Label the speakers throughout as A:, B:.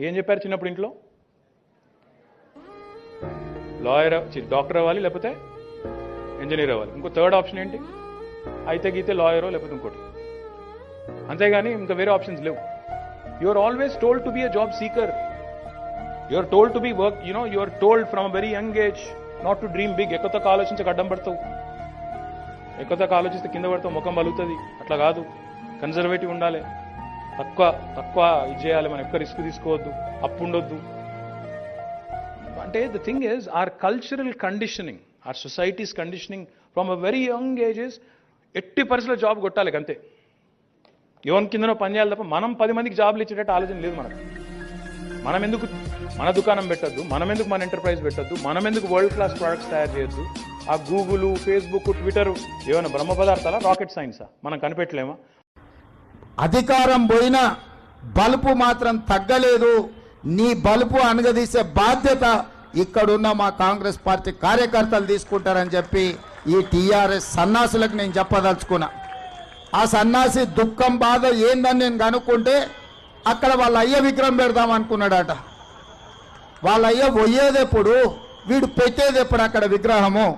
A: ఏం చెప్పారు చిన్నప్పుడు ఇంట్లో? లాయర్, డాక్టర్ అవ్వాలి, లేకపోతే ఇంజనీర్ అవ్వాలి. ఇంకో థర్డ్ ఆప్షన్ ఏంటి? అయితే గీతే లాయరో లేకపోతే ఇంకోటి. అంతేగాని ఇంకా వేరే ఆప్షన్స్ లేవు. You are always told to be a job seeker. You are told to be work, you are told from a very young age not to dream big. ఎక్కువతక్క ఆలోచించక అడ్డం పడతావు. ఎక్కువతక్క ఆలోచిస్తే కింద పడతావు, ముఖం బలుగుతుంది. అట్లా కాదు, కన్జర్వేటివ్ ఉండాలి. తక్కువ ఇది చేయాలి. మనం ఎక్కువ రిస్క్ తీసుకోవద్దు, అప్పు ఉండొద్దు. అంటే the thing is our cultural conditioning, our society's conditioning from a very young ages. ఎట్టి పరిస్థితుల్లో జాబ్ కొట్టాలి అంతే. ఎవరి కిందనో పని చేయాలి తప్ప మనం 10 మందికి జాబ్లు ఇచ్చేటట్టు ఆలోచన లేదు మనకు. మనం ఎందుకు మన దుకాణం పెట్టద్దు, మనం ఎందుకు మన ఎంటర్ప్రైజ్ పెట్టద్దు, మనం ఎందుకు వరల్డ్ క్లాస్ ప్రొడక్ట్స్ తయారు చేయొద్దు? ఆ గూగుల్, ఫేస్బుక్, ట్విట్టర్ ఏమైనా బ్రహ్మ పదార్థాలా, రాకెట్ సైన్సా? మనం కనిపెట్టలేమా?
B: అధికారం పోయినా బలుపు మాత్రం తగ్గలేదు. నీ బలుపు అనగదీసే బాధ్యత ఇక్కడున్న మా కాంగ్రెస్ పార్టీ కార్యకర్తలు తీసుకుంటారని చెప్పి ఈ టీఆర్ఎస్ సన్నాసులకు నేను చెప్పదలుచుకున్నా. ఆ సన్నాసి దుఃఖం బాధ ఏందని నేను కనుక్కుంటే అక్కడ వాళ్ళ అయ్య విగ్రహం పెడదాం అనుకున్నాడట. వాళ్ళ అయ్య పోయేదెప్పుడు, వీడు పెట్టేది ఎప్పుడు అక్కడ విగ్రహము?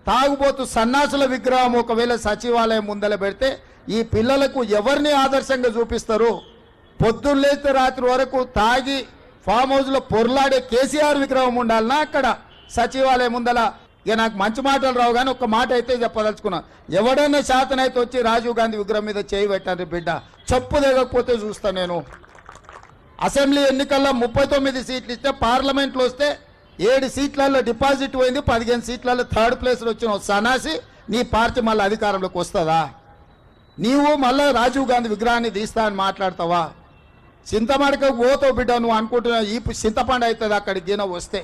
B: తాగుబోతు సన్నాసుల విగ్రహం ఒకవేళ సచివాలయం ముందల పెడితే ఈ పిల్లలకు ఎవరిని ఆదర్శంగా చూపిస్తారు? పొద్దున్న లేస్తే రాత్రి వరకు తాగి ఫామ్ హౌస్లో పొర్లాడే కేసీఆర్ విగ్రహం ఉండాలన్నా అక్కడ సచివాలయం ముందల? ఇక నాకు మంచి మాటలు రావు కానీ ఒక్క మాట అయితే చెప్పదలుచుకున్నా. ఎవడన్నా శాతనైతే వచ్చి రాజీవ్ గాంధీ విగ్రహం మీద చేయి పెట్టండి బిడ్డ, చెప్పు దిగకపోతే చూస్తా నేను. అసెంబ్లీ ఎన్నికల్లో 39 సీట్లు ఇస్తే పార్లమెంట్లో వస్తే 7 సీట్లలో డిపాజిట్ పోయింది, 15 సీట్లలో థర్డ్ ప్లేస్లో వచ్చిన సన్నాసి నీ పార్టీ మళ్ళీ అధికారంలోకి వస్తుందా? నీవు మళ్ళీ రాజీవ్ గాంధీ విగ్రహాన్ని తీస్తా అని మాట్లాడతావా? చింతమడకకు పోతావు బిడ్డ. నువ్వు అనుకుంటున్నా ఈ చింతపండు అవుతుంది అక్కడికి గిన వస్తే.